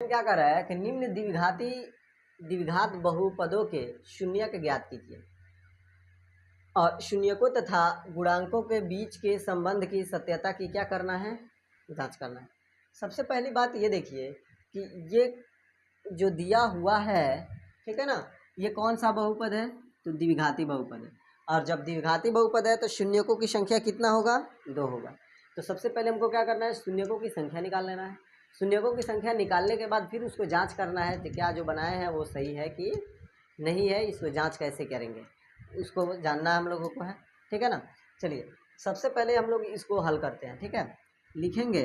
Question क्या कर रहा है कि निम्न द्विघात बहुपदों के शून्यक ज्ञात कीजिए और शून्यकों तथा गुणांकों के बीच के संबंध की सत्यता की क्या करना है, जांच करना है। सबसे पहली बात ये देखिए कि ये जो दिया हुआ है, ठीक है ना, ये कौन सा बहुपद है, तो द्विघाती बहुपद है। और जब द्विघाती बहुपद है तो शून्यकों की संख्या कितना होगा, 2 होगा। तो सबसे पहले हमको क्या करना है, शून्यकों की संख्या निकाल लेना है। शून्यकों की संख्या निकालने के बाद फिर उसको जांच करना है कि क्या जो बनाए हैं वो सही है कि नहीं है। इसको जांच कैसे करेंगे उसको जानना हम लोगों को है, ठीक है ना। चलिए सबसे पहले हम लोग इसको हल करते हैं, ठीक है। लिखेंगे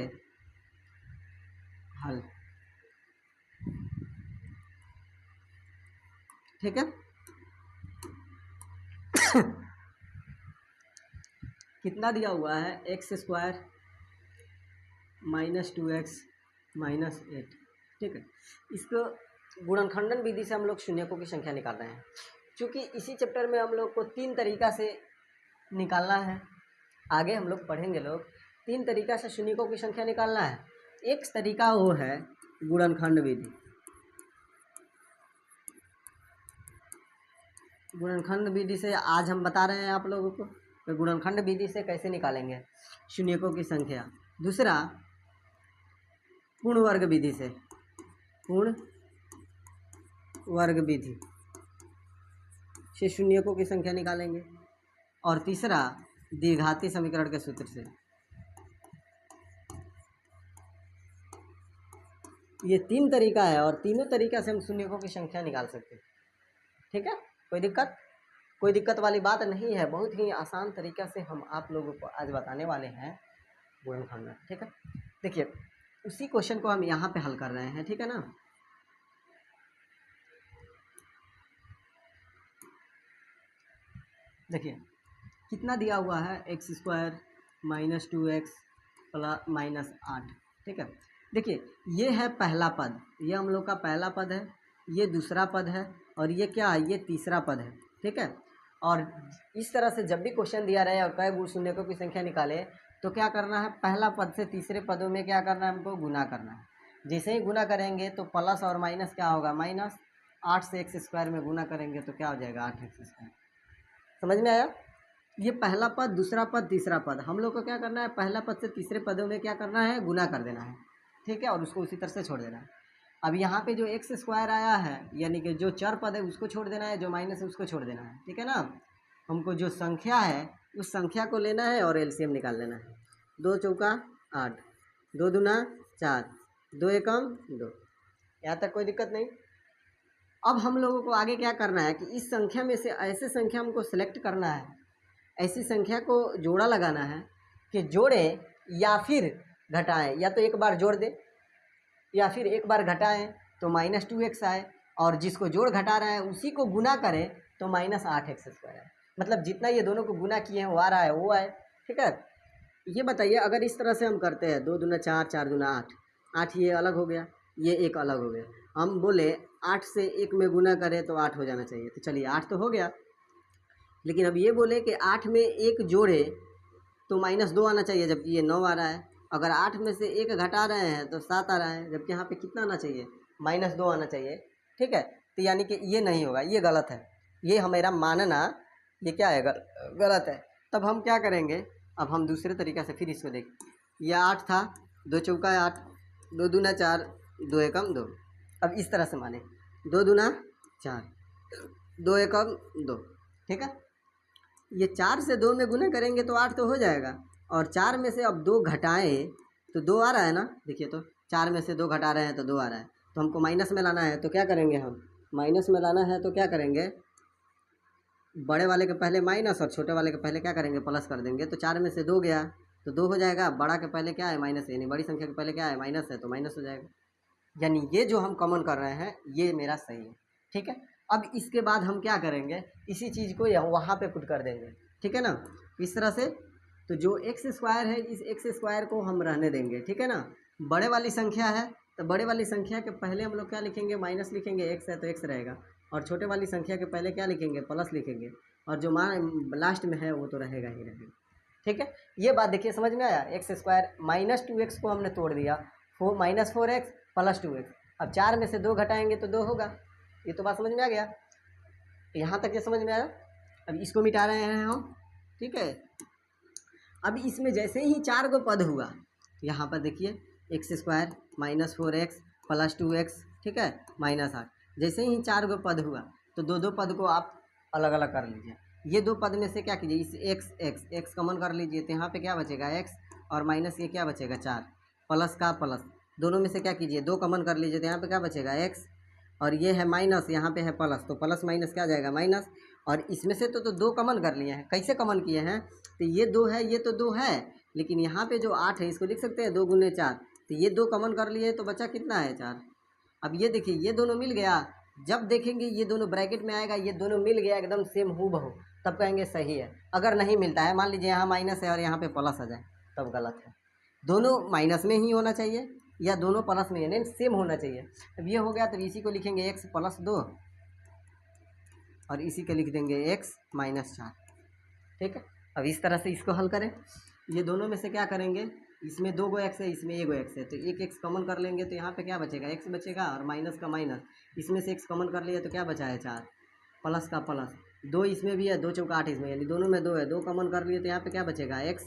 हल, ठीक है। कितना दिया हुआ है, x² - 2x - 8, ठीक है। इसको गुणनखंडन विधि से हम लोग शून्यकों की संख्या निकाल रहे हैं। क्योंकि इसी चैप्टर में हम लोग को 3 तरीका से निकालना है। आगे हम लोग पढ़ेंगे लोग 3 तरीका से शून्यकों की संख्या निकालना है। एक तरीका वो है गुणनखंड विधि। गुणनखंड विधि से आज हम बता रहे हैं आप लोगों को कि गुणनखंड विधि से कैसे निकालेंगे शून्यकों की संख्या। दूसरा पूर्ण वर्ग विधि से, पूर्ण वर्ग विधि से शून्यकों की संख्या निकालेंगे। और तीसरा द्विघाती समीकरण के सूत्र से। ये 3 तरीका है और तीनों तरीका से हम शून्यकों की संख्या निकाल सकते हैं, ठीक है। कोई दिक्कत वाली बात नहीं है। बहुत ही आसान तरीका से हम आप लोगों को आज बताने वाले हैं गुणनखंड, ठीक है। देखिए उसी क्वेश्चन को हम यहाँ पे हल कर रहे हैं, ठीक है ना। देखिए कितना दिया हुआ है, x² - 2x - 8, ठीक है। देखिए ये है पहला पद, ये हम लोग का पहला पद है, ये दूसरा पद है और ये क्या है, ये तीसरा पद है, ठीक है। और इस तरह से जब भी क्वेश्चन दिया रहे और कई गुण शून्यकों की संख्या निकाले तो क्या करना है, पहला पद से तीसरे पदों में क्या करना है, हमको गुना करना है। जैसे ही गुना करेंगे तो प्लस और माइनस क्या होगा, माइनस। 8 से x² में गुना करेंगे तो क्या हो जाएगा, 8x²। समझ में आया। ये पहला पद, दूसरा पद, तीसरा पद, हम लोग को क्या करना है, पहला पद से तीसरे पदों में क्या करना है, गुना कर देना है, ठीक है। और उसको उसी तरह से छोड़ देना है। अब यहाँ पे जो x² आया है यानी कि जो चर पद है उसको छोड़ देना है, जो माइनस है उसको छोड़ देना है, ठीक है ना। हमको जो संख्या है उस संख्या को लेना है और एलसीएम निकाल लेना है। 2 चौका 8, 2 दूना 4, 2 एकम 2। यहाँ तक कोई दिक्कत नहीं। अब हम लोगों को आगे क्या करना है कि इस संख्या में से ऐसे संख्या हमको सिलेक्ट करना है, ऐसी संख्या को जोड़ा लगाना है कि जोड़े या फिर घटाएं। या तो एक बार जोड़ दे या फिर एक बार घटाएं तो -2x आए, और जिसको जोड़ घटा रहे हैं उसी को गुना करें तो -8x² आए। मतलब जितना ये दोनों को गुना किए हैं वो आ रहा है वो आए, ठीक है। ये बताइए अगर इस तरह से हम करते हैं 2 दूना 4, 4 दूना 8, 8 ये अलग हो गया, ये एक अलग हो गया। हम बोले 8 से 1 में गुना करें तो 8 हो जाना चाहिए, तो चलिए 8 तो हो गया। लेकिन अब ये बोले कि 8 में 1 जोड़े तो -2 आना चाहिए, जबकि ये 9 आ रहा है। अगर 8 में से 1 घटा रहे हैं तो 7 आ रहा है, जबकि यहाँ पे कितना आना चाहिए, -2 आना चाहिए, ठीक है। तो यानी कि ये नहीं होगा, ये गलत है। ये हमारा मानना ये क्या है, गलत है। तब हम क्या करेंगे, अब हम दूसरे तरीक़े से फिर इसको देख। ये 8 था, 2 चौका 8, 2 दूना 4, 2 एकम 2। अब इस तरह से माने 2 दूना 4, 2 एकम 2, ठीक है। ये 4 से 2 में गुना करेंगे तो 8 तो हो जाएगा। और 4 में से अब 2 घटाएं तो 2 आ रहा है ना, देखिए तो 4 में से 2 घटा रहे हैं तो 2 आ रहा है। तो हमको माइनस में लाना है तो क्या करेंगे, हम माइनस में लाना है तो क्या करेंगे, बड़े वाले के पहले माइनस और छोटे वाले के पहले क्या करेंगे, प्लस कर देंगे। तो 4 में से 2 गया तो 2 हो जाएगा, बड़ा के पहले क्या है, माइनस, यानी बड़ी संख्या के पहले क्या है, माइनस है, तो माइनस हो जाएगा। यानी ये जो हम कॉमन कर रहे हैं ये मेरा सही है, ठीक है। अब इसके बाद हम क्या करेंगे, इसी चीज़ को वहाँ पे पुट कर देंगे, ठीक है ना, इस तरह से। तो जो x² है इस x² को हम रहने देंगे, ठीक है ना। बड़े वाली संख्या है तो बड़े वाली संख्या के पहले हम लोग क्या लिखेंगे, माइनस लिखेंगे, x है तो x रहेगा। और छोटे वाली संख्या के पहले क्या लिखेंगे, प्लस लिखेंगे। और जो लास्ट में है वो तो रहेगा ही रहेगा, ठीक है। ये बात देखिए समझ में आया। x² -2x को हमने तोड़ दिया, -4x + 2x। अब 4 में से 2 घटाएंगे तो 2 होगा। ये तो बात समझ में आ गया, यहाँ तक ये समझ में आया। अब इसको मिटा रहे हैं हम, ठीक है। अब इसमें जैसे ही 4 गो पद हुआ, यहाँ पर देखिए x² minus 4x plus 2x, ठीक है, माइनस 8। जैसे ही 4 गो पद हुआ तो दो पद को आप अलग अलग कर लीजिए। ये 2 पद में से क्या कीजिए, इस x कॉमन कर लीजिए, तो यहाँ पे क्या बचेगा x, और माइनस ये क्या बचेगा 4, प्लस का प्लस, दोनों में से क्या कीजिए 2 कॉमन कर लीजिए, तो यहाँ पे क्या बचेगा x, और ये है माइनस, यहाँ पे है प्लस, तो प्लस माइनस क्या जाएगा माइनस। और इसमें से तो 2 कॉमन कर लिए हैं। कैसे कॉमन किए हैं, तो ये 2 है, ये तो 2 है, लेकिन यहाँ पे जो 8 है इसको लिख सकते हैं 2 गुने 4, तो ये 2 कॉमन कर लिए तो बचा कितना है 4। अब ये देखिए ये दोनों मिल गया, जब देखेंगे ये दोनों ब्रैकेट में आएगा, ये दोनों मिल गया एकदम सेम हूबहू, तब कहेंगे सही है। अगर नहीं मिलता है, मान लीजिए यहाँ माइनस है और यहाँ पे प्लस आ जाए, तब गलत है। दोनों माइनस में ही होना चाहिए या दोनों प्लस में, यानी सेम होना चाहिए। अब ये हो गया, तो इसी को लिखेंगे x प्लस 2 और इसी को लिख देंगे x माइनस 4, ठीक है। अब इस तरह से इसको हल करें। ये दोनों में से क्या करेंगे, इसमें 2 गो x है, इसमें 1 गो x है, तो एक x कॉमन कर लेंगे, तो यहाँ पे क्या बचेगा x बचेगा, और माइनस का माइनस, इसमें से x कॉमन कर लिया तो क्या बचा है 4, प्लस का प्लस, 2 इसमें भी है, 2 चौका 8 इसमें, यानी दोनों में 2 है, 2 कॉमन कर लिए तो यहाँ पे क्या बचेगा x,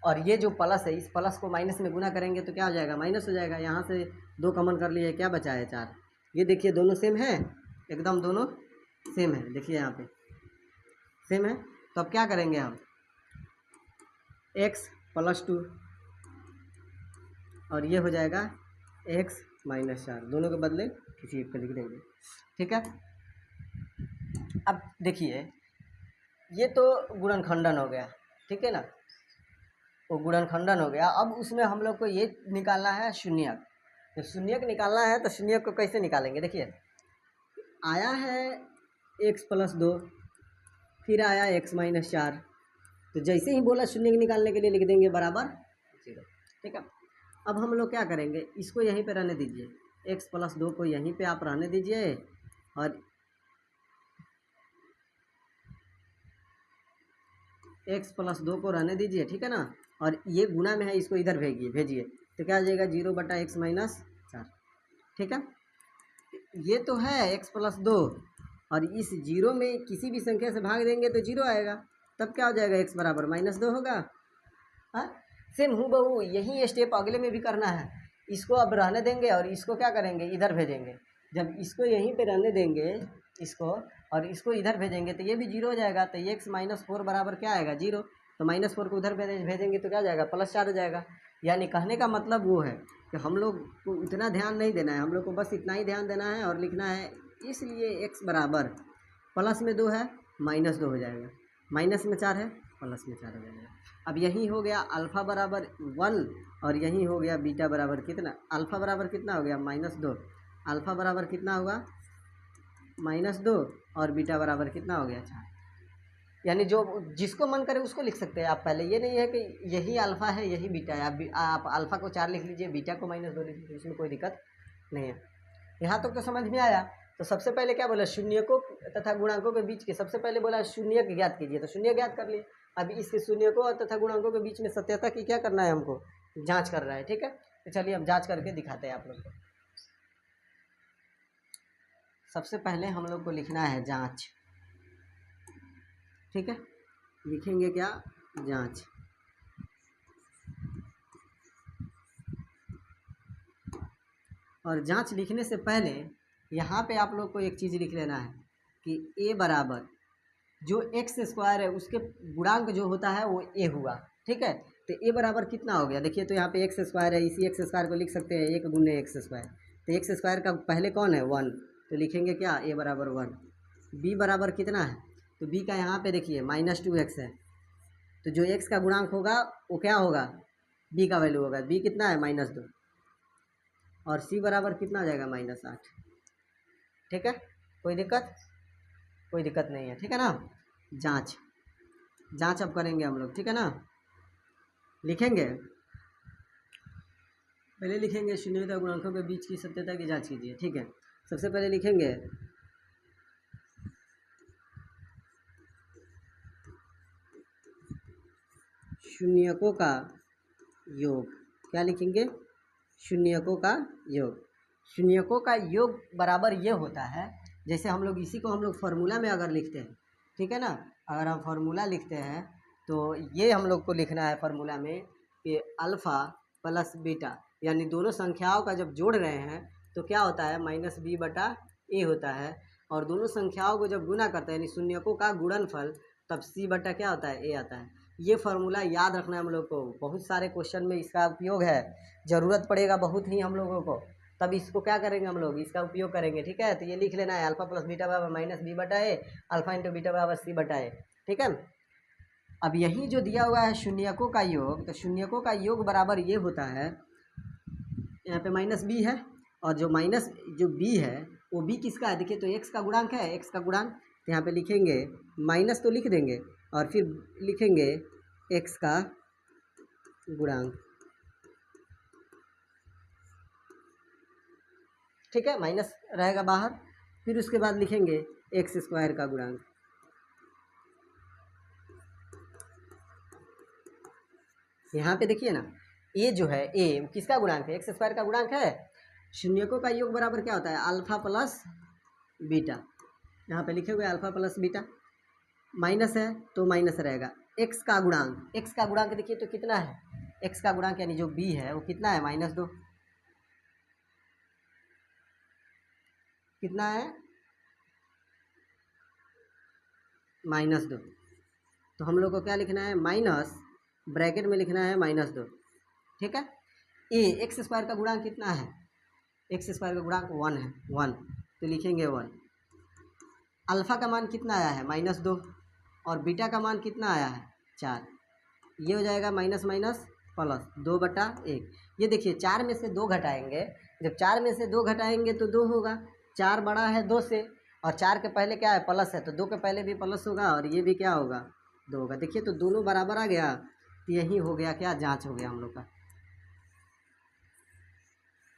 और ये जो प्लस है इस प्लस को माइनस में गुना करेंगे तो क्या हो जाएगा माइनस हो जाएगा। यहाँ से 2 कॉमन कर लिए, क्या बचा है 4। ये देखिए दोनों सेम है, एकदम दोनों सेम है, देखिए यहाँ पे सेम है। तो अब क्या करेंगे हम, x प्लस 2 और ये हो जाएगा x माइनस 4, दोनों के बदले किसी एक को लिख देंगे, ठीक है। अब देखिए ये तो गुणनखंडन हो गया, ठीक है ना, वो गुणनखंडन हो गया। अब उसमें हम लोग को ये निकालना है शून्यक। तो शून्यक निकालना है तो शून्यक को कैसे निकालेंगे, देखिए आया है x प्लस 2, फिर आया x माइनस 4, तो जैसे ही बोला शून्य निकालने के लिए लिख देंगे बराबर 0, ठीक है। अब हम लोग क्या करेंगे, इसको यहीं पे रहने दीजिए, x प्लस 2 को यहीं पे आप रहने दीजिए, और x प्लस 2 को रहने दीजिए, ठीक है ना। और ये गुना में है, इसको इधर भेजिए, तो क्या आ जाएगा 0 बटा x माइनस 4, ठीक है। ये तो है x प्लस 2, और इस 0 में किसी भी संख्या से भाग देंगे तो 0 आएगा, तब क्या हो जाएगा x बराबर माइनस 2 होगा। हाँ, सेम हूबहू यही स्टेप अगले में भी करना है। इसको अब रहने देंगे और इसको क्या करेंगे इधर भेजेंगे। जब इसको यहीं पे रहने देंगे इसको, और इसको इधर भेजेंगे तो ये भी 0 हो जाएगा, तो x माइनस 4 बराबर क्या आएगा 0, तो माइनस 4 को उधर भेजेंगे तो क्या आ जाएगा प्लस 4 हो जाएगा। यानी कहने का मतलब वो है कि हम लोग को इतना ध्यान नहीं देना है, हम लोग को बस इतना ही ध्यान देना है और लिखना है, इसलिए x बराबर प्लस में 2 है माइनस 2 हो जाएगा, माइनस में 4 है प्लस में 4 हो जाएगा। अब यही हो गया अल्फ़ा बराबर 1, और यही हो गया बीटा बराबर कितना, अल्फ़ा बराबर कितना हो गया -2, अल्फ़ा बराबर कितना होगा -2, और बीटा बराबर कितना हो गया 4। यानी जो जिसको मन करे उसको लिख सकते हैं आप। पहले ये नहीं है कि यही अल्फ़ा है यही बीटा है, आप अल्फ़ा को 4 लिख लीजिए, बीटा को -2 लिख लीजिए, इसमें कोई दिक्कत नहीं है। यहाँ तक तो समझ में आया। तो सबसे पहले क्या बोला, शून्यकों तथा गुणांकों के बीच के, सबसे पहले बोला शून्यक ज्ञात कीजिए, तो शून्य ज्ञात कर लिए। अब इसके शून्यकों और तथा गुणांकों के बीच में सत्यता की क्या करना है, हमको जांच कर रहा है, ठीक है। तो चलिए अब जांच करके दिखाते हैं आप लोग को। सबसे पहले हम लोग को लिखना है जांच, ठीक है। लिखेंगे क्या, जांच। और जांच लिखने से पहले यहाँ पे आप लोग को एक चीज़ लिख लेना है कि a बराबर जो x² है उसके गुणांक जो होता है वो a हुआ, ठीक है। तो a बराबर कितना हो गया, देखिए तो यहाँ पे x² है, इसी x² को लिख सकते हैं 1 गुने x²। तो x² का पहले कौन है 1, तो लिखेंगे क्या a बराबर 1। b बराबर कितना है, तो b का यहाँ पे देखिए -2x है, तो जो x का गुणांक होगा वो क्या होगा b का वैल्यू होगा, b कितना है -2, और c बराबर कितना आ जाएगा -8, ठीक है। कोई दिक्कत नहीं है, ठीक है ना। जांच अब करेंगे हम लोग, ठीक है ना। लिखेंगे, पहले लिखेंगे शून्य तथा गुणांकों के बीच की सत्यता की जांच कीजिए, ठीक है। सबसे पहले लिखेंगे शून्यकों का योग, क्या लिखेंगे, शून्यकों का योग। शून्यकों का योग बराबर ये होता है, जैसे हम लोग इसी को हम लोग फार्मूला में अगर लिखते हैं, ठीक है ना, अगर हम फार्मूला लिखते हैं तो ये हम लोग को लिखना है फार्मूला में कि अल्फ़ा प्लस बीटा, यानी दोनों संख्याओं का जब जोड़ रहे हैं तो क्या होता है माइनस बी बटा ए होता है, और दोनों संख्याओं को जब गुना करते हैं यानी शून्यकों का गुणनफल, तब सी बटा क्या होता है ए आता है। ये फार्मूला याद रखना है हम लोग को, बहुत सारे क्वेश्चन में इसका उपयोग है, ज़रूरत पड़ेगा बहुत ही हम लोगों को, तब इसको क्या करेंगे हम लोग, इसका उपयोग करेंगे। ठीक है, तो ये लिख लेना है अल्फा प्लस बीटा बराबर माइनस बी बटा ए, अल्फा इंटू बीटा बराबर सी बटा ए। ठीक है, अब यही जो दिया हुआ है शून्यकों का योग, तो शून्यकों का योग बराबर ये होता है, यहाँ पे माइनस बी है और जो माइनस जो बी है वो बी किसका है, देखिए तो एक्स का गुणांक है, एक्स का गुणांक, तो यहाँ पे लिखेंगे माइनस तो लिख देंगे और फिर लिखेंगे एक्स का गुणांक। ठीक है, माइनस रहेगा बाहर, फिर उसके बाद लिखेंगे एक्स स्क्वायर का गुणांक। यहाँ पे देखिए ना, ए जो है ए किसका गुणांक है, एक्स स्क्वायर का गुणांक है। शून्यकों का योग बराबर क्या होता है, अल्फा प्लस बीटा, यहाँ पे लिखे हुए अल्फा प्लस बीटा, माइनस है तो माइनस रहेगा, एक्स का गुणांक, एक्स का गुणांक देखिए तो कितना है, एक्स का गुणांक यानी जो बी है वो कितना है, -2, कितना है -2, तो हम लोग को क्या लिखना है, माइनस ब्रैकेट में लिखना है -2। ठीक है, ए एक्स स्क्वायर का गुणांक कितना है, एक्स स्क्वायर का गुणांक 1 है, 1, तो लिखेंगे 1। अल्फ़ा का मान कितना आया है, -2, और बीटा का मान कितना आया है 4, ये हो जाएगा माइनस माइनस प्लस 2/1। ये देखिए 4 में से 2 घटाएंगे, जब 4 में से 2 घटाएंगे तो 2 होगा, 4 बड़ा है 2 से, और 4 के पहले क्या है प्लस है, तो 2 के पहले भी प्लस होगा और ये भी क्या होगा 2 होगा। देखिए तो दोनों बराबर आ गया, तो यही हो गया क्या, जांच हो गया हम लोग का,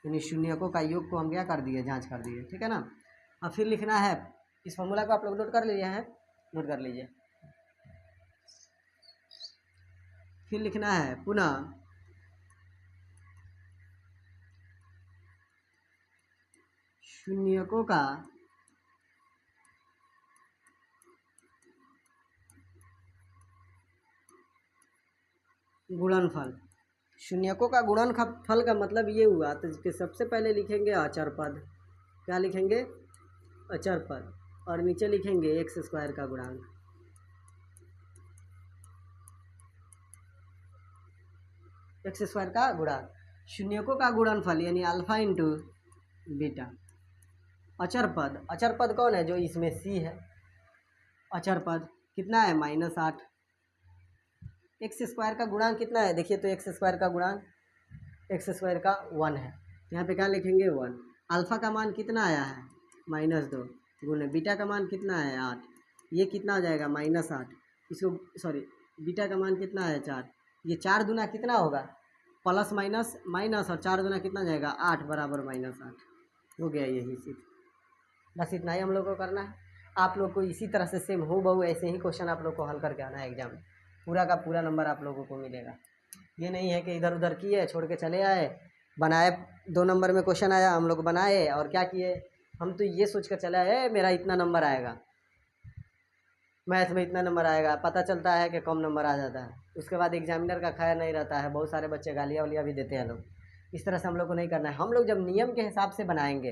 यानी शून्यकों का योग को हम क्या कर दिए, जांच कर दिए। ठीक है ना, अब फिर लिखना है, इस फॉर्मूला को आप लोग नोट कर लिए हैं, नोट कर लीजिए। फिर लिखना है पुनः शून्यकों का गुणनफल। शून्यकों का गुणनफल का मतलब ये हुआ, तो इसके सबसे पहले लिखेंगे अचर पद, क्या लिखेंगे, अचर पद, और नीचे लिखेंगे एक्स स्क्वायर का गुणांक। एक्स स्क्वायर का गुणांक, शून्यकों का गुणनफल यानी अल्फा इंटू बीटा। अचर पद, अचर पद कौन है, जो इसमें सी है, अचर पद कितना है -8। एक्स स्क्वायर का गुणांक कितना है, देखिए तो एक्स स्क्वायर का गुणांक, एक्स स्क्वायर का 1 है, यहाँ पे क्या लिखेंगे 1। अल्फ़ा का मान कितना आया है -2, गुने बीटा का मान कितना है 8, ये कितना हो जाएगा -8, इसको सॉरी बीटा का मान कितना है 4, ये 4 दूना कितना होगा, प्लस माइनस माइनस, और 4 दूना कितना जाएगा 8 बराबर -8, हो गया यही सिर्फ, बस इतना ही हम लोग को करना है। आप लोग को इसी तरह से सेम हो बहु ऐसे ही क्वेश्चन आप लोग को हल करके आना है एग्जाम में, पूरा का पूरा नंबर आप लोगों को मिलेगा। ये नहीं है कि इधर उधर किए छोड़ के चले आए, बनाए 2 नंबर में क्वेश्चन आया हम लोग बनाए और क्या किए, हम तो ये सोच कर चले आए मेरा इतना नंबर आएगा, मैथ में इतना नंबर आएगा, पता चलता है कि कम नंबर आ जाता है, उसके बाद एग्जामिनर का खैर नहीं रहता है, बहुत सारे बच्चे गालियाँ वालियाँ भी देते हैं लोग। इस तरह से हम लोग को नहीं करना है, हम लोग जब नियम के हिसाब से बनाएंगे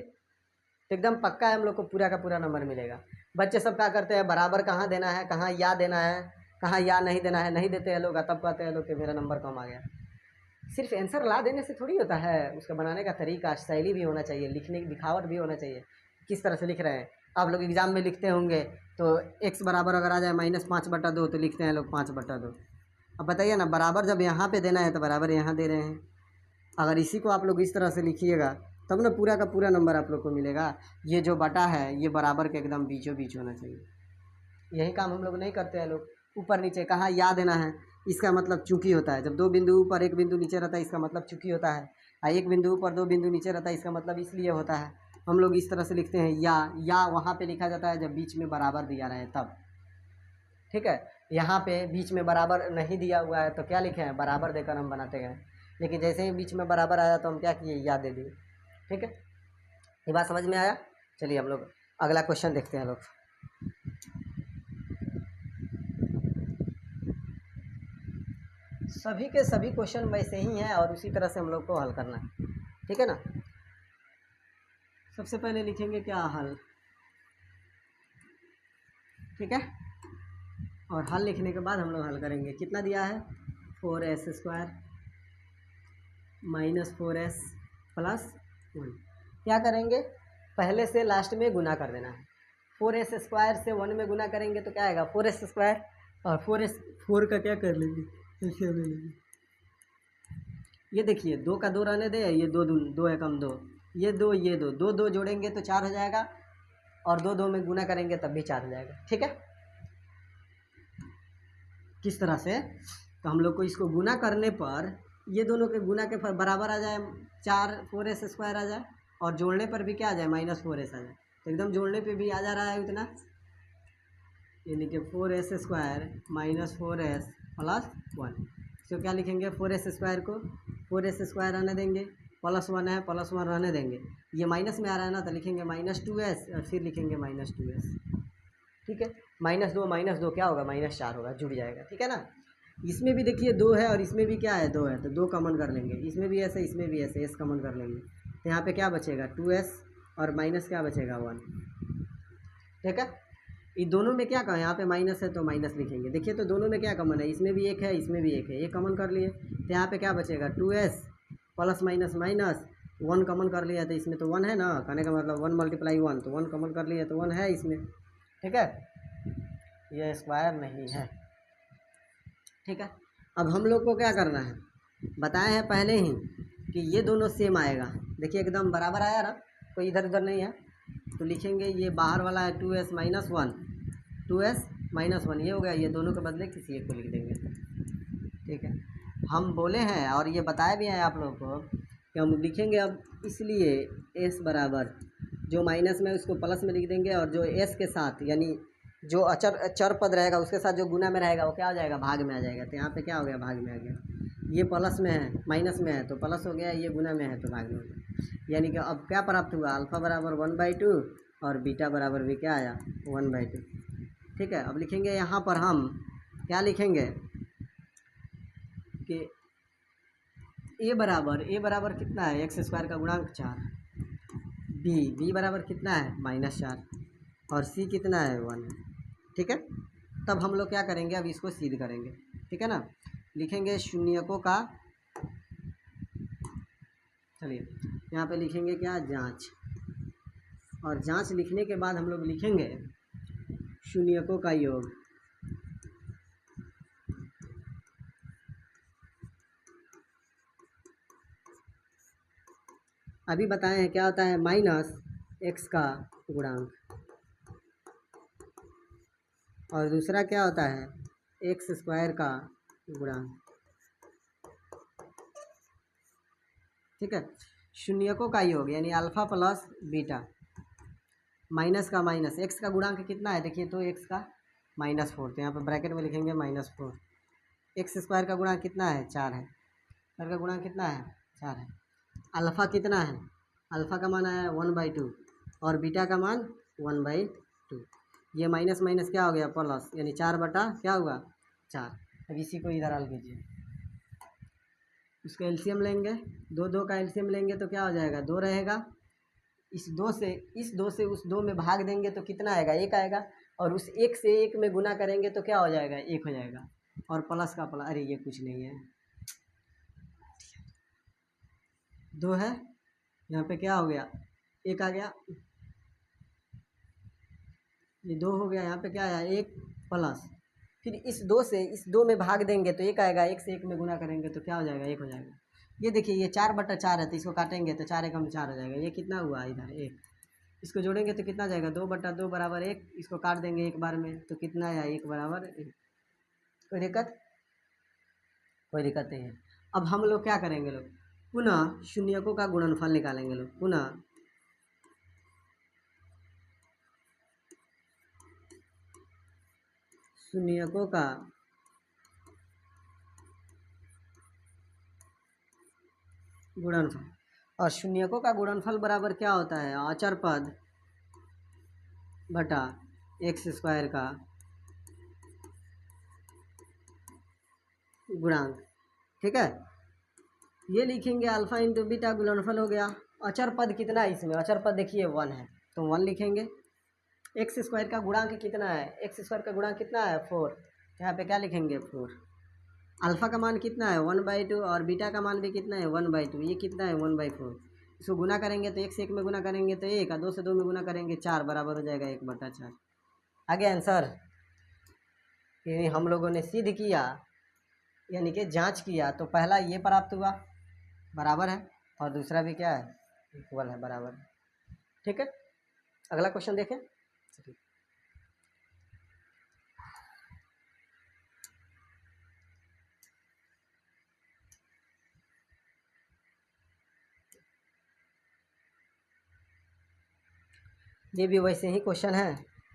तो एकदम पक्का है हम लोग को पूरा का पूरा नंबर मिलेगा। बच्चे सब क्या करते हैं, बराबर कहाँ देना है, कहाँ या देना है, कहाँ या नहीं देना है, नहीं देते हैं लोग, तब कहते हैं लोग कि मेरा नंबर कम आ गया। सिर्फ आंसर ला देने से थोड़ी होता है, उसका बनाने का तरीका शैली भी होना चाहिए, लिखने की दिखावट भी होना चाहिए, किस तरह से लिख रहे हैं। आप लोग एग्जाम में लिखते होंगे तो x बराबर अगर आ जाए -5/2 तो लिखते हैं लोग 5/2। अब बताइए ना, बराबर जब यहाँ पे देना है तो बराबर यहाँ दे रहे हैं, अगर इसी को आप लोग इस तरह से लिखिएगा तब ना पूरा का पूरा नंबर आप लोग को मिलेगा। ये जो बटा है ये बराबर के एकदम बीचों बीच होना चाहिए, यही काम हम लोग नहीं करते हैं लोग, ऊपर नीचे कहाँ या देना है, इसका मतलब चूंकि होता है, जब 2 बिंदु ऊपर 1 बिंदु नीचे रहता है इसका मतलब चूंकि होता है, और 1 बिंदु ऊपर 2 बिंदु नीचे रहता है इसका मतलब इसलिए होता है। हम लोग इस तरह से लिखते हैं, या वहाँ पे लिखा जाता है जब बीच में बराबर दिया रहे तब। ठीक है, यहाँ पे बीच में बराबर नहीं दिया हुआ है तो क्या लिखे हैं, बराबर देकर हम बनाते गए, लेकिन जैसे ही बीच में बराबर आया तो हम क्या किए, या दे दिए। ठीक है, ये बात समझ में आया। चलिए हम लोग अगला क्वेश्चन देखते हैं लोग। सभी के सभी क्वेश्चन वैसे ही हैं और उसी तरह से हम लोग को हल करना है, ठीक है ना। सबसे पहले लिखेंगे क्या, हल, ठीक है। और हल लिखने के बाद हम लोग हल करेंगे। कितना दिया है, 4s² माइनस 4s प्लस 1। क्या करेंगे, पहले से लास्ट में गुना कर देना है। 4s² से 1 में गुना करेंगे तो क्या आएगा, 4s²। और 4 का क्या कर लेंगे, ऐसे ले लेंगे। ये देखिए 2 का 2 रहने दे, ये 2 एकम 2, ये 2 ये 2 2 जोड़ेंगे तो 4 हो जाएगा, और 2 में गुना करेंगे तब भी 4 हो जाएगा, ठीक है। किस तरह से, तो हम लोग को इसको गुना करने पर ये दोनों के गुना के बराबर आ जाए, 4s² आ जाए, और जोड़ने पर भी क्या आ जाए, -4s आ जाए। तो एकदम जोड़ने पे भी आ जा रहा है उतना, यानी कि 4s² माइनस 4s प्लस 1। तो क्या लिखेंगे, 4s² को 4s² रहने देंगे, +1 है, +1 रहने देंगे। ये माइनस में आ रहा है ना, तो लिखेंगे -2s, और फिर लिखेंगे -2s, ठीक है। -2 क्या होगा, -4 होगा, जुड़ जाएगा, ठीक है ना। इसमें भी देखिए 2 है और इसमें भी क्या है, 2 है, तो 2 कॉमन कर लेंगे। इसमें भी ऐसे, इसमें भी ऐसे, s कॉमन कर लेंगे, तो यहाँ पे क्या बचेगा, 2s, और माइनस क्या बचेगा, 1, ठीक है। ये दोनों में क्या कहा, यहाँ पे माइनस है तो माइनस लिखेंगे। देखिए तो दोनों में क्या कॉमन है, इसमें भी 1 है, इसमें भी 1 है, ये कॉमन कर लिए, तो यहाँ पे क्या बचेगा, 2s plus minus minus 1 common कर लिया, तो इसमें तो 1 है ना, कहने का मतलब 1 × 1, तो 1 कॉमन कर लिया तो 1 है इसमें, ठीक है। ये स्क्वायर नहीं है, ठीक है। अब हम लोग को क्या करना है, बताए हैं पहले ही कि ये दोनों सेम आएगा। देखिए एकदम बराबर आया ना, कोई इधर उधर नहीं है, तो लिखेंगे ये बाहर वाला है 2s - 1, 2s - 1 ये हो गया, ये दोनों के बदले किसी एक को लिख देंगे, ठीक है। हम बोले हैं और ये बताया भी है आप लोगों को कि हम लिखेंगे अब, इसलिए s बराबर जो माइनस में उसको प्लस में लिख देंगे, और जो s के साथ यानी जो चर पद रहेगा उसके साथ जो गुना में रहेगा वो क्या हो जाएगा, भाग में आ जाएगा। तो यहाँ पे क्या हो गया, भाग में आ गया। ये प्लस में है, माइनस में है तो प्लस हो गया, ये गुना में है तो भाग में हो गया। यानी कि अब क्या प्राप्त हुआ, अल्फा बराबर 1/2 और बीटा बराबर भी क्या आया, 1/2, ठीक है। अब लिखेंगे यहाँ पर हम क्या लिखेंगे कि a बराबर कितना है, x² का गुणांक 4, b बराबर कितना है, -4, और c कितना है, 1 है, ठीक है। तब हम लोग क्या करेंगे, अब इसको सिद्ध करेंगे, ठीक है ना। लिखेंगे शून्यकों का, चलिए यहाँ पे लिखेंगे क्या, जांच, और जांच लिखने के बाद हम लोग लिखेंगे शून्यकों का योग। अभी बताए हैं क्या होता है, -x का गुणांक, और दूसरा क्या होता है, x² का गुणांक, ठीक है। शून्यकों का योग यानी अल्फा प्लस बीटा, माइनस का माइनस, x का गुणांक कितना है, देखिए तो x का -4, तो यहाँ पर ब्रैकेट में लिखेंगे -4। x² का गुणांक कितना है, 4 है, स्क्वायर का गुणांक कितना है, 4 है। अल्फ़ा कितना है, अल्फ़ा का मान आया 1/2, और बीटा का मान 1/2। ये माइनस माइनस क्या हो गया, प्लस, यानी 4 बटा क्या हुआ, 4। अब इसी को इधर हल कीजिए, इसका एलसीएम लेंगे, 2 का एलसीएम लेंगे तो क्या हो जाएगा, 2 रहेगा। इस 2 से उस 2 में भाग देंगे तो कितना आएगा, 1 आएगा, और उस 1 से 1 में गुना करेंगे तो क्या हो जाएगा, 1 हो जाएगा, और प्लस का प्लस, अरे ये कुछ नहीं है, 2 है, यहाँ पे क्या हो गया, 1 आ गया, ये 2 हो गया, यहाँ पे क्या आया, 1 प्लस, फिर इस 2 से इस 2 में भाग देंगे तो 1 आएगा, 1 से 1 में गुना करेंगे तो क्या हो जाएगा, 1 हो जाएगा। ये देखिए ये 4/4 है, तो इसको काटेंगे तो 4 एकम 4 हो जाएगा। ये कितना हुआ इधर 1, इसको जोड़ेंगे तो कितना जाएगा, 2/2 बराबर 1, इसको काट देंगे एक बार में तो कितना आया, 1 बराबर 1। कोई दिक्कत, कोई दिक्कत नहीं है। अब हम लोग क्या करेंगे, लोग पुनः शून्यकों का गुणनफल निकालेंगे, लोग पुनः शून्यकों का गुणनफल। और शून्यकों का गुणनफल बराबर क्या होता है, अचर पद बटा एक्स स्क्वायर का गुणांक। ठीक है, ये लिखेंगे अल्फा इंटू बीटा गुणनफल हो गया। अचर पद कितना है इसमें, अचर पद देखिए 1 है तो 1 लिखेंगे। एक्स स्क्वायर का गुणांक कितना है, एक्स स्क्वायर का गुणांक कितना है 4, यहाँ पे क्या लिखेंगे 4। अल्फा का मान कितना है 1/2 और बीटा का मान भी कितना है 1/2, ये कितना है 1/4। इसको गुना करेंगे तो 1 से 1 में गुना करेंगे तो 1 और 2 से 2 में गुना करेंगे 4, बराबर हो जाएगा 1/4। आगे आंसर यानी हम लोगों ने सिद्ध किया यानी कि जांच किया तो पहला ये प्राप्त हुआ बराबर है और दूसरा भी क्या है इक्वल है, बराबर है। ठीक है, अगला क्वेश्चन देखें। ये भी वैसे ही क्वेश्चन है,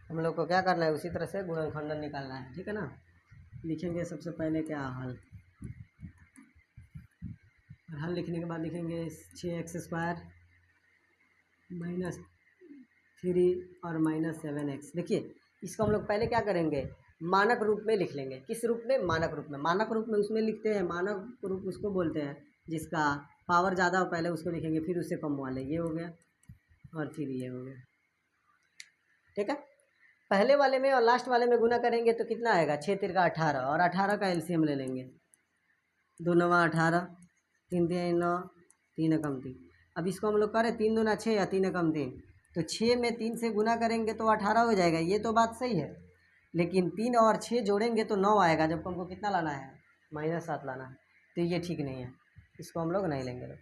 हम लोग को क्या करना है उसी तरह से गुणनखंडन निकालना है। ठीक है ना, लिखेंगे सबसे पहले क्या हल, हल लिखने के बाद लिखेंगे 6x² -3 और -7x। देखिए इसको हम लोग पहले क्या करेंगे, मानक रूप में लिख लेंगे। किस रूप में, मानक रूप में। मानक रूप में उसमें लिखते हैं, मानक रूप उसको बोलते हैं जिसका पावर ज़्यादा हो, पहले उसको लिखेंगे फिर उससे कम वाले, ये हो गया और फिर ये हो गया। ठीक है, पहले वाले में और लास्ट वाले में गुना करेंगे तो कितना आएगा, 6 तिरका 18 और 18 का एलसीएम ले लेंगे, 2 9 18, 3 3 9, 3 एकम 3। अब इसको हम लोग करें 3 दूना 6 या 3 एकम 3, तो 6 में 3 से गुना करेंगे तो 18 हो जाएगा, ये तो बात सही है। लेकिन 3 और 6 जोड़ेंगे तो 9 आएगा, जबकि हमको कितना लाना है -7 लाना है, तो ये ठीक नहीं है, इसको हम लोग नहीं लेंगे।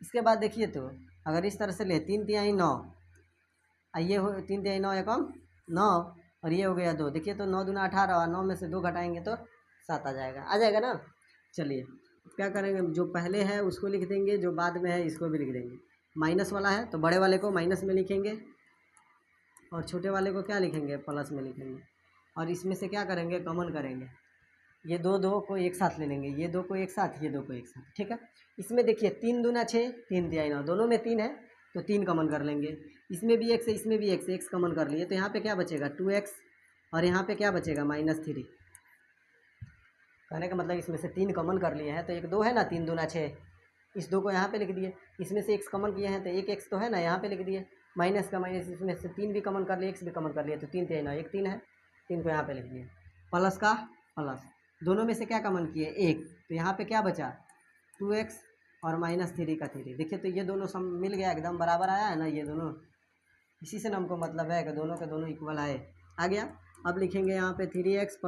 इसके बाद देखिए तो अगर इस तरह से ले 3 तिहाई 9, ये हो 3 तिहाई 9 एकम 9 और ये हो गया 2। देखिए तो 9 दूना 18 और 9 में से 2 घटाएंगे तो 7 आ जाएगा ना। चलिए क्या करेंगे, जो पहले है उसको लिख देंगे, जो बाद में है इसको भी लिख देंगे। माइनस वाला है तो बड़े वाले को माइनस में लिखेंगे और छोटे वाले को क्या लिखेंगे, प्लस में लिखेंगे। और इसमें से क्या करेंगे, कॉमन करेंगे, ये दो को एक साथ ले लेंगे, ये 2 को एक साथ, ये 2 को एक साथ। ठीक है, इसमें देखिए 3 दूना 6, 3 तिहाई 9, दोनों में 3 है तो 3 कॉमन कर लेंगे। इसमें भी x है, इसमें भी x है, x कॉमन कर लिए तो यहाँ पे क्या बचेगा 2x और यहाँ पे क्या बचेगा -3। कहने का मतलब इसमें से 3 कॉमन कर लिए हैं तो 1 2 है ना, 3 दूना 6, इस 2 को यहाँ पे लिख दिए। इसमें से x कॉमन किए हैं तो 1 x तो है ना, यहाँ पे लिख दिए। माइनस का माइनस, इसमें से 3 भी कॉमन कर लिए, x भी कॉमन कर लिए तो 3 तिहाई 9, 1 3 है, 3 को यहाँ पे लिख दिए। प्लस का प्लस, दोनों में से क्या कॉमन किए 1, तो यहाँ पे क्या बचा 2x और -3 का 3। देखिए तो ये दोनों सम मिल गया, एकदम बराबर आया है ना ये दोनों, इसी से ना हमको मतलब है कि दोनों के दोनों इक्वल आए, आ गया। अब लिखेंगे यहाँ पे 3x +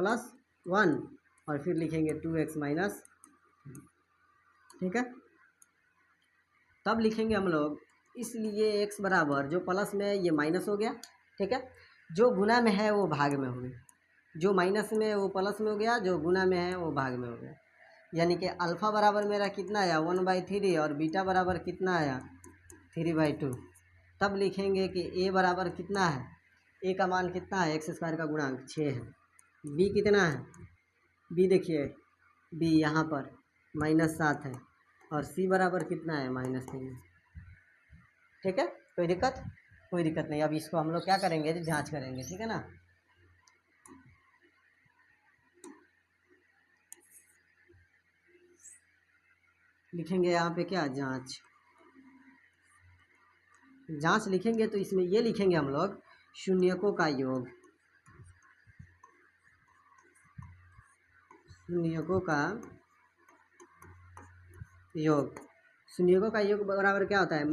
1 और फिर लिखेंगे 2x - 3। ठीक है, तब लिखेंगे हम लोग, इसलिए x बराबर, जो प्लस में है ये माइनस हो गया। ठीक है, जो गुना में है वो भाग में हो गया, जो माइनस में है वो प्लस में हो गया, जो गुना में है वो भाग में हो गया। यानी कि अल्फ़ा बराबर मेरा कितना आया 1/3 और बीटा बराबर कितना आया 3/2। तब लिखेंगे कि a बराबर कितना है, a का मान कितना है, x² का गुणांक 6 है। b कितना है, b देखिए b यहाँ पर -7 है और c बराबर कितना है -3। ठीक है, कोई दिक्कत, कोई दिक्कत नहीं। अब इसको हम लोग क्या करेंगे, जांच करेंगे। ठीक है ना, लिखेंगे यहाँ पे क्या, जांच। जांच लिखेंगे तो इसमें ये लिखेंगे हम लोग शून्यकों का योग, शून्यकों का योग। शून्यकों का योग बराबर क्या होता है,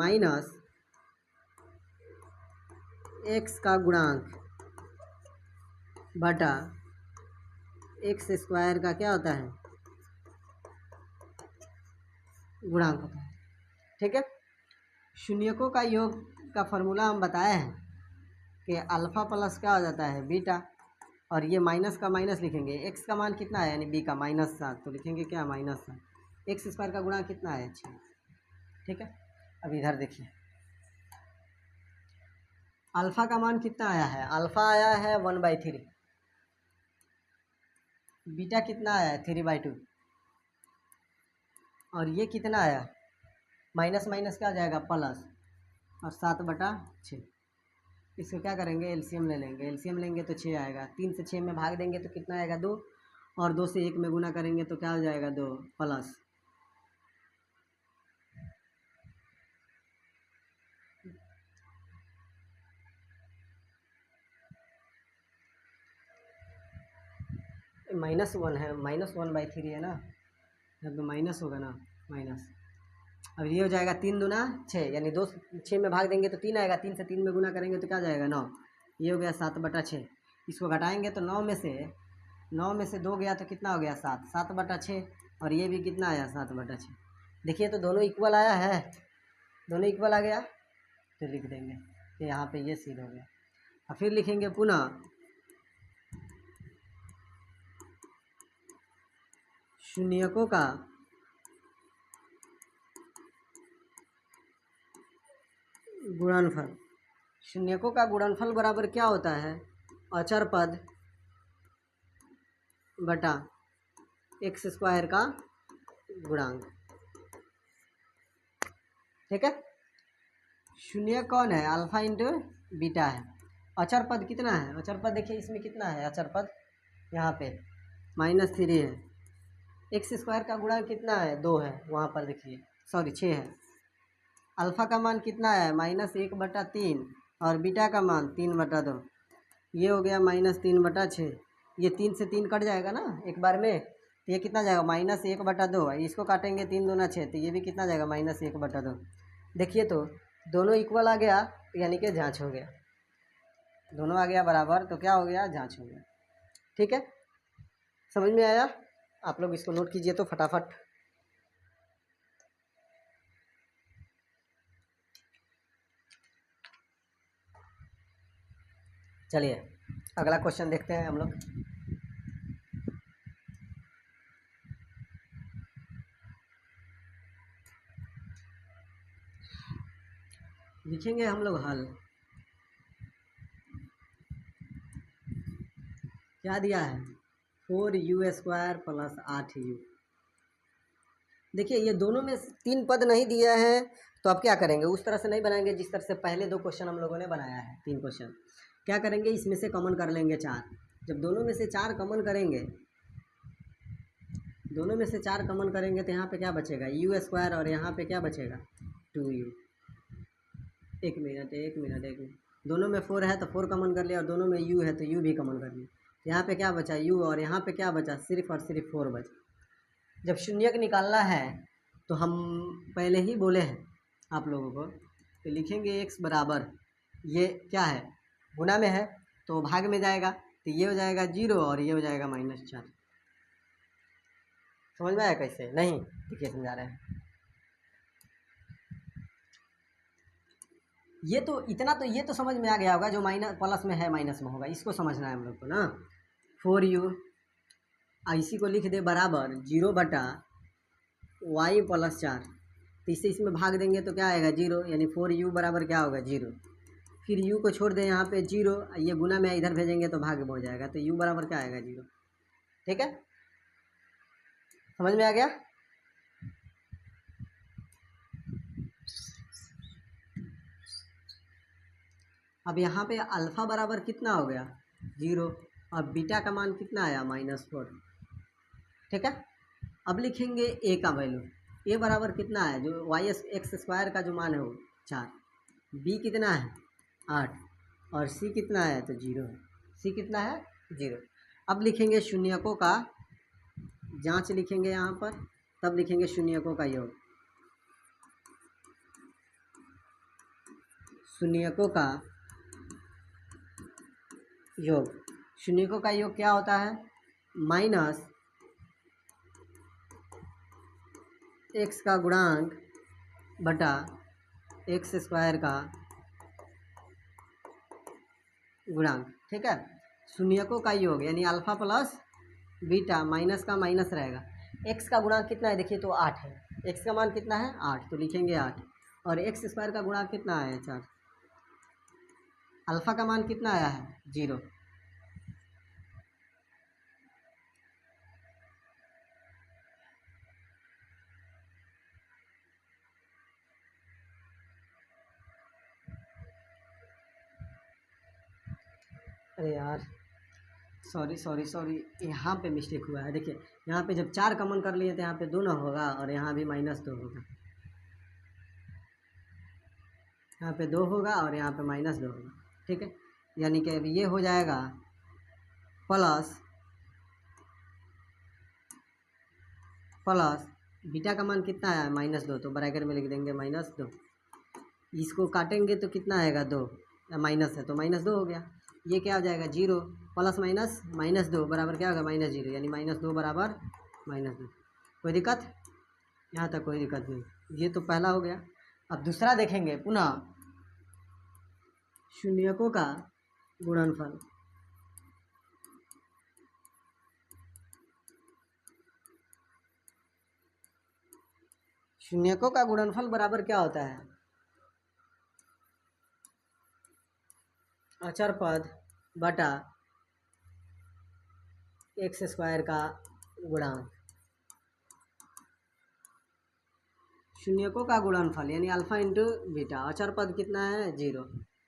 -x का गुणांक बटा x² का क्या होता है, गुणांक होता है। ठीक है, शून्यकों का योग का फॉर्मूला हम बताए हैं कि अल्फ़ा प्लस क्या हो जाता है बीटा, और ये माइनस का माइनस लिखेंगे। x का मान कितना है यानी b का -7, तो लिखेंगे क्या -7। x² का गुणा कितना है 6। ठीक है, अब इधर देखिए अल्फ़ा का मान कितना आया है, अल्फ़ा आया है 1/3, बीटा कितना आया है 3/2 और ये कितना आया माइनस माइनस क्या हो जाएगा प्लस, और 7/6। इसको क्या करेंगे, एलसीएम ले लेंगे। एलसीएम लेंगे तो 6 आएगा। 3 से 6 में भाग देंगे तो कितना आएगा 2, और 2 से 1 में गुना करेंगे तो क्या हो जाएगा 2 प्लस। -1 है, -1/3 है ना, जब तो माइनस होगा ना, माइनस। अब ये हो जाएगा 3 दूना 6, यानी 2 6 में भाग देंगे तो 3 आएगा। 3 से 3 में गुना करेंगे तो क्या जाएगा 9। ये हो गया 7/6। इसको घटाएंगे तो 9 में से 2 गया तो कितना हो गया 7, 7/6। और ये भी कितना आया 7/6। देखिए तो दोनों इक्वल आया है, दोनों इक्वल आ गया, तो लिख देंगे कि यहाँ पे ये सीध हो गया। और फिर लिखेंगे पुनः शून्यकों का गुणनफल। शून्यकों का गुणनफल बराबर क्या होता है, अचर पद बटा x² का गुणांक। ठीक है, शून्य कौन है, अल्फा इंटू बीटा है। अचर पद कितना है, अचर पद देखिए इसमें कितना है अचर पद, यहाँ पे -3 है। x² का गुणांक कितना है 2 है, वहाँ पर देखिए, सॉरी 6 है। अल्फा का मान कितना है -1/3, और बीटा का मान 3/2। ये हो गया -3/6। ये 3 से 3 कट जाएगा ना एक बार में, तो ये कितना जाएगा -1/2। इसको काटेंगे 3 दूना 6, तो ये भी कितना जाएगा -1/2। देखिए तो दोनों इक्वल आ गया, यानी कि जांच हो गया। दोनों आ गया बराबर तो क्या हो गया, जांच हो गया। ठीक है, समझ में आया। आप लोग इसको नोट कीजिए तो फटाफट। चलिए अगला क्वेश्चन देखते हैं हम लोग। लिखेंगे हम लोग हल। क्या दिया है 4u² + 8u। देखिए ये दोनों में 3 पद नहीं दिया है, तो अब क्या करेंगे, उस तरह से नहीं बनाएंगे जिस तरह से पहले 2 क्वेश्चन हम लोगों ने बनाया है। 3 क्वेश्चन क्या करेंगे, इसमें से कॉमन कर लेंगे 4। जब दोनों में से 4 कॉमन करेंगे, दोनों में से 4 कॉमन करेंगे तो यहाँ पे क्या बचेगा u², और यहाँ पे क्या बचेगा 2u। एक मिनट। दोनों में 4 है तो 4 कॉमन कर लिया, और दोनों में u है तो u भी कॉमन कर लिया। यहाँ पे क्या बचा u, और यहाँ पे क्या बचा, सिर्फ और सिर्फ 4 बचा। जब शून्यक निकालना है तो हम पहले ही बोले हैं आप लोगों को, तो लिखेंगे x बराबर, ये क्या है गुना में है तो भाग में जाएगा, तो ये हो जाएगा 0 और ये हो जाएगा -4। समझ में आया कैसे, नहीं देखिए समझा रहे हैं। ये तो इतना तो ये तो समझ में आ गया होगा, जो माइनस प्लस में है माइनस में होगा, इसको समझना है हम लोग को ना। 4u इसी को लिख दे बराबर 0/y + 4। तो इससे इसमें भाग देंगे तो क्या आएगा 0, यानी 4u बराबर क्या होगा 0। फिर u को छोड़ दें यहाँ पे 0, ये गुना में इधर भेजेंगे तो भाग में हो जाएगा, तो u बराबर क्या आएगा 0। ठीक है, समझ में आ गया। अब यहाँ पे अल्फ़ा बराबर कितना हो गया 0, और बीटा का मान कितना आया -4। ठीक है, अब लिखेंगे a का वैल्यू। a बराबर कितना है, जो x² का जो मान है वो 4, b कितना है 8, और c कितना है तो 0 है। c कितना है 0। अब लिखेंगे शून्यकों का जांच, लिखेंगे यहाँ पर, तब लिखेंगे शून्यकों का योग। शून्यकों का योग, शून्यकों का योग क्या होता है, -x का गुणांक बटा x² का गुणांक। ठीक है, शून्यकों का योग यानी अल्फा प्लस बीटा, माइनस का माइनस रहेगा। x का गुणांक कितना है देखिए तो 8 है, x का मान कितना है 8, तो लिखेंगे 8, और x² का गुणांक कितना है 4। अल्फा का मान कितना आया है 0। अरे यार, सॉरी सॉरी सॉरी, यहाँ पे मिस्टेक हुआ है। देखिए यहाँ पे जब 4 कॉमन कर लिए तो यहाँ पे 2 ना होगा और यहाँ भी -2 होगा। यहाँ पे 2 होगा और यहाँ पे -2 होगा। ठीक है, यानी कि अब ये हो जाएगा प्लस प्लस बीटा का मान कितना है -2, तो ब्रैकेट में लिख देंगे -2। इसको काटेंगे तो कितना आएगा 2, माइनस है तो -2 हो गया। ये क्या हो जाएगा 0, प्लस माइनस -2 बराबर क्या होगा -0, यानी -2 बराबर -2। कोई दिक्कत? यहाँ तक कोई दिक्कत नहीं। ये तो पहला हो गया। अब दूसरा देखेंगे पुनः शून्यकों का गुणनफल। शून्यकों का गुणनफल बराबर क्या होता है? अचर पद बटा एक्स स्क्वायर का गुणांक। शून्यकों का गुणनफल यानी अल्फा इंटू बीटा। अचर पद कितना है 0।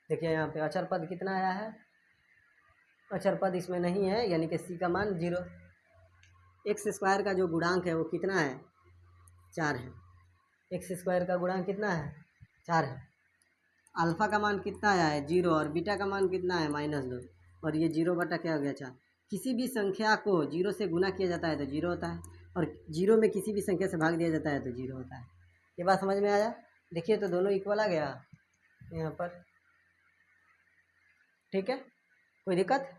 देखिए यहाँ पे अचर पद कितना आया है, अचर पद इसमें नहीं है यानी कि सी का मान 0। एक्स स्क्वायर का जो गुणांक है वो कितना है 4 है। एक्स स्क्वायर का गुणांक कितना है 4 है। अल्फ़ा का मान कितना आया है 0 और बीटा का मान कितना है -2 और ये 0 बटा क्या हो गया 4। किसी भी संख्या को 0 से गुना किया जाता है तो 0 होता है और 0 में किसी भी संख्या से भाग दिया जाता है तो 0 होता है। ये बात समझ में आया? देखिए तो दोनों इक्वल आ गया यहाँ पर। ठीक है, कोई दिक्कत?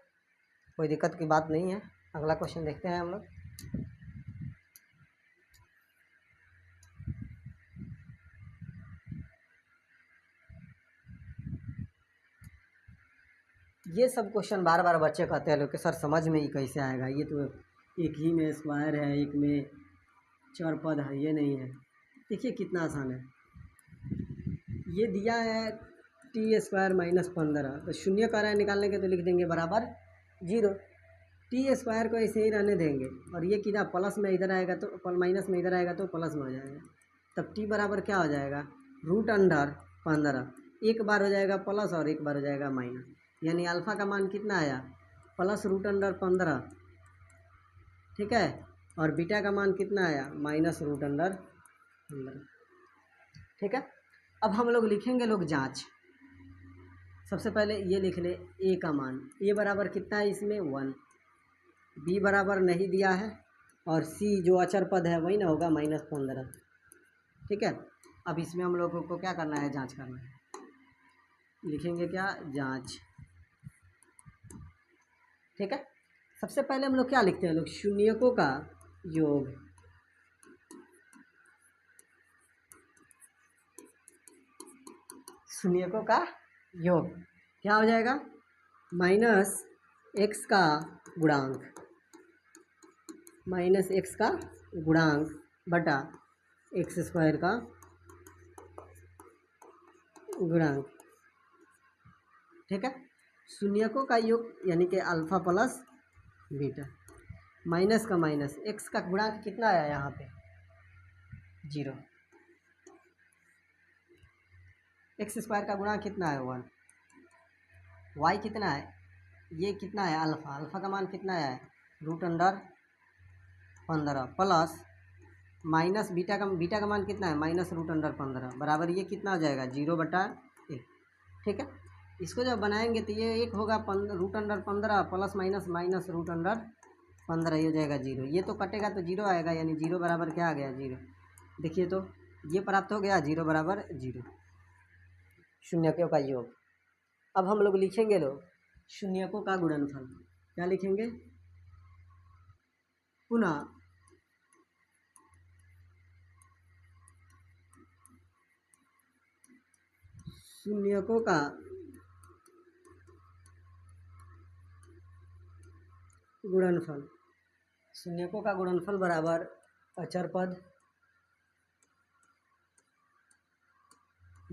कोई दिक्कत की बात नहीं है। अगला क्वेश्चन देखते हैं हम लोग। ये सब क्वेश्चन बार बार बच्चे कहते हैं लोग कि सर समझ में ही कैसे आएगा, ये तो एक ही में स्क्वायर है, एक में चर पद है, ये नहीं है। देखिए कितना आसान है। ये दिया है टी स्क्वायर -15, तो शून्य का रहा है निकालने के तो लिख देंगे बराबर 0। टी स्क्वायर को ऐसे ही रहने देंगे और ये कितना प्लस में इधर आएगा तो माइनस में इधर आएगा तो प्लस में हो जाएगा। तब टी बराबर क्या हो जाएगा √15। एक बार हो जाएगा प्लस और एक बार हो जाएगा माइनस, यानी अल्फ़ा का मान कितना आया +√15। ठीक है, और बीटा का मान कितना आया -√15। ठीक है, अब हम लोग लिखेंगे जांच। सबसे पहले ये लिख ले ए का मान, ए बराबर कितना है इसमें 1, बी बराबर नहीं दिया है और सी जो अचर पद है वही ना होगा -15। ठीक है, अब इसमें हम लोगों को क्या करना है, जांच करना है। लिखेंगे क्या, जांच। ठीक है, सबसे पहले हम लोग क्या लिखते हैं शून्यकों का योग। शून्यकों का योग क्या हो जाएगा -x का गुणांक, -x का गुणांक बटा एक्स स्क्वायर का गुणांक। ठीक है, शून्यकों का योग यानी कि अल्फ़ा प्लस बीटा, माइनस का माइनस, एक्स का गुणांक कितना आया यहाँ पे 0, एक्स स्क्वायर का गुणांक कितना है 1, वाई कितना है, ये कितना है अल्फ़ा, अल्फ़ा का मान कितना है √15 प्लस माइनस बीटा का मान कितना है -√15 बराबर ये कितना हो जाएगा 0/1। ठीक है, इसको जब बनाएंगे तो ये एक होगा √15 प्लस माइनस -√15, ये हो जाएगा 0। ये तो कटेगा तो 0 आएगा, यानी 0 बराबर क्या आ गया 0। देखिए तो ये प्राप्त हो गया 0 बराबर 0, शून्यकों का योग। अब हम लोग लिखेंगे शून्यकों का गुणनफल। क्या लिखेंगे, पुनः शून्यकों का गुणनफल। शून्यकों का गुणनफल बराबर अचर पद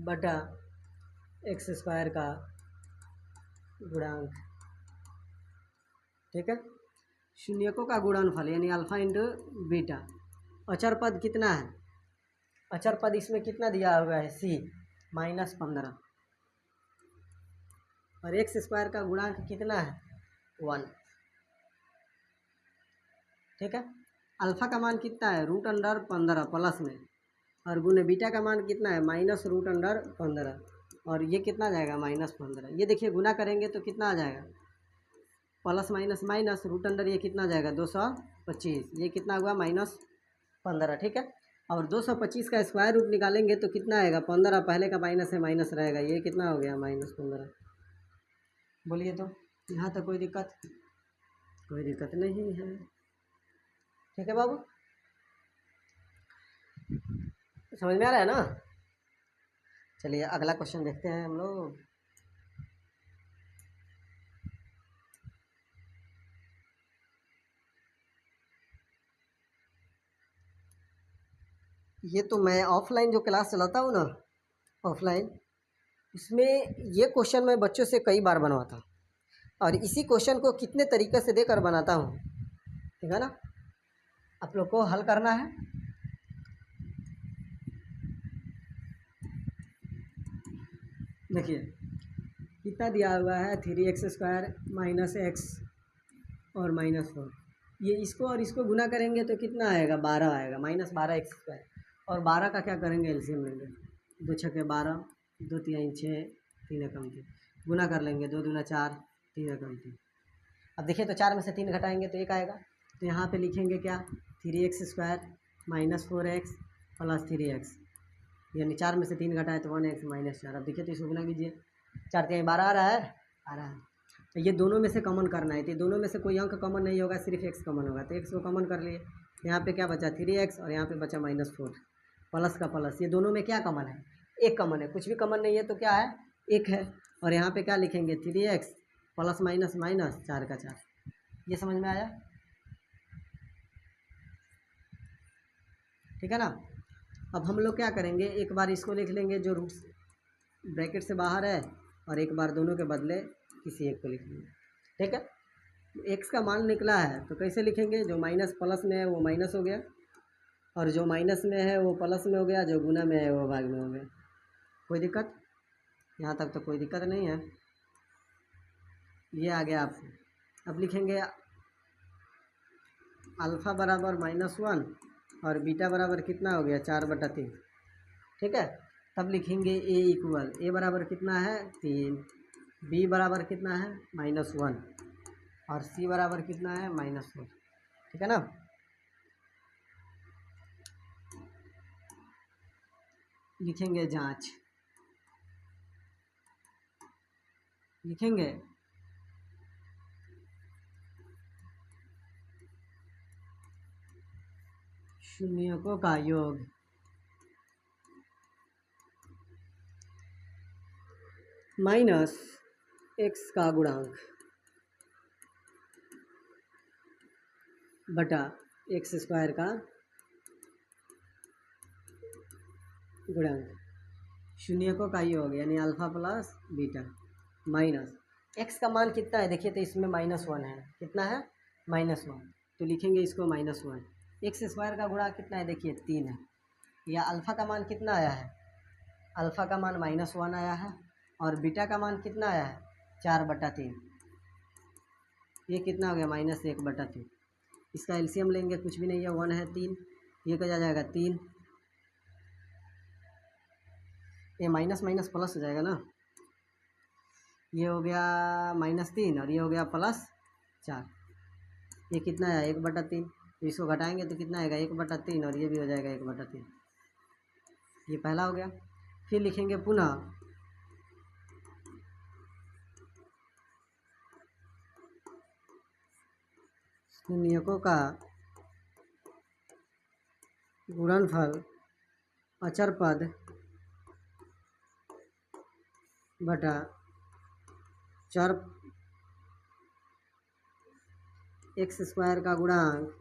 बटा एक्स स्क्वायर का गुणांक। ठीक है, शून्यकों का गुणनफल यानी अल्फ़ा इंटू बीटा। अचर पद कितना है, अचर पद इसमें कितना दिया हुआ है सी -15 और एक्स स्क्वायर का गुणांक कितना है 1, ठीक है। अल्फ़ा का मान कितना है, √अंडर 15 प्लस में, और गुने बीटा का मान कितना है, -√अंडर 15, और ये कितना आ जाएगा, -15। ये देखिए गुना करेंगे तो कितना आ जाएगा, प्लस माइनस माइनस √अंडर, ये कितना आ जाएगा 225, ये कितना हुआ -15, ठीक है। और 225 का स्क्वायर रूट निकालेंगे तो कितना आएगा, 15, पहले का माइनस है माइनस रहेगा, ये कितना हो गया -15। बोलिए तो यहाँ तक कोई दिक्कत, कोई दिक्कत नहीं है, ठीक है बाबू, समझ में आ रहा है ना। चलिए अगला क्वेश्चन देखते हैं हम लोग। ये तो मैं ऑफलाइन जो क्लास चलाता हूँ ना, ऑफलाइन, इसमें ये क्वेश्चन मैं बच्चों से कई बार बनवाता हूँ, और इसी क्वेश्चन को कितने तरीके से देकर बनाता हूँ, ठीक है ना। आप लोग को हल करना है। देखिए कितना दिया हुआ है, 3x² -x और -4, ये इसको और इसको गुना करेंगे तो कितना आएगा, 12 आएगा, -12x²। और 12 का क्या करेंगे, एलसीएम लेंगे, 2 छक्के 12, 2 तिहाई 6, 3 एकम 3, गुना कर लेंगे, 2 दूना 4, 3 एकम 3। अब देखिए तो 4 में से 3 घटाएंगे तो 1 आएगा, तो यहाँ पे लिखेंगे क्या, 3x² -4x + 3x, यानी 4 में से 3 घटाए तो 1x -4। अब देखिए तो इसको गुना कीजिए, 4 तिहाई 12 आ रहा है, आ रहा है। तो ये दोनों में से कॉमन करना है, तो दोनों में से कोई अंक कॉमन नहीं होगा, सिर्फ x कॉमन होगा, तो x को कॉमन कर लिए। यहाँ पे क्या बचा, 3x, और यहाँ पे बचा -4, प्लस का प्लस, ये दोनों में क्या कॉमन है, एक कॉमन है, कुछ भी कॉमन नहीं है तो क्या है, एक है। और यहाँ पे क्या लिखेंगे, 3x प्लस माइनस माइनस 4 का 4। ये समझ में आया, ठीक है ना। अब हम लोग क्या करेंगे, एक बार इसको लिख लेंगे जो रूट्स ब्रैकेट से बाहर है, और एक बार दोनों के बदले किसी एक को लिख लेंगे, ठीक है। x का मान निकला है तो कैसे लिखेंगे, जो माइनस प्लस में है वो माइनस हो गया, और जो माइनस में है वो प्लस में हो गया, जो गुना में है वो भाग में हो गया। कोई दिक्कत, यहाँ तक तो कोई दिक्कत नहीं है। ये आ गया आपसे। अब लिखेंगे अल्फ़ा बराबर -1 और बीटा बराबर कितना हो गया, 4/3, ठीक है। तब लिखेंगे a बराबर कितना है, 3, b बराबर कितना है, -1, और c बराबर कितना है, -4, ठीक है ना। लिखेंगे जांच, लिखेंगे शून्यकों का योग माइनस x का गुणांक बटा x² का गुणांक, शून्यकों का योग यानी alpha plus beta, minus x का मान कितना है, देखिए तो इसमें -1 है, कितना है, -1, तो लिखेंगे इसको -1। x² का गुणा कितना है, देखिए 3 है। या अल्फ़ा का मान कितना आया है, अल्फ़ा का मान -1 आया है, और बीटा का मान कितना आया है, 4/3, ये कितना हो गया, -1/3। इसका एलसीएम लेंगे, कुछ भी नहीं है, 1 है 3, ये क्या जाएगा 3, ये माइनस माइनस प्लस हो जाएगा ना, ये हो गया -3 और ये हो गया +4, ये कितना है 1/3, तो इसको घटाएंगे तो कितना आएगा 1/3, और ये भी हो जाएगा 1/3, ये पहला हो गया। फिर लिखेंगे पुनः शून्यकों का गुणनफल अचर पद बटा चर x² का गुणांक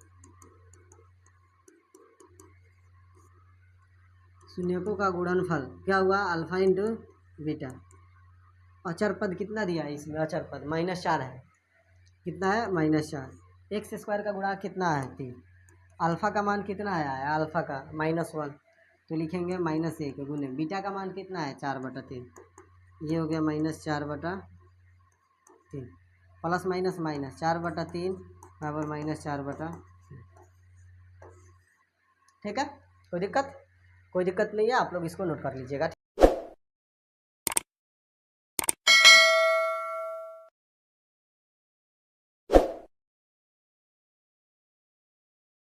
शून्यकों का गुणनफल क्या हुआ, अल्फ़ा इंटू बीटा। अचर पद कितना दिया है इसमें, अचर पद -4 है, कितना है -4, x² का गुणांक कितना है 3, अल्फ़ा का मान कितना आया है, अल्फ़ा का -1, तो लिखेंगे -1 गुने बीटा का मान कितना है 4/3, ये हो गया -4/3, प्लस माइनस माइनस 4/3 बराबर -4/। ठीक है, कोई दिक्कत नहीं है, आप लोग इसको नोट कर लीजिएगा।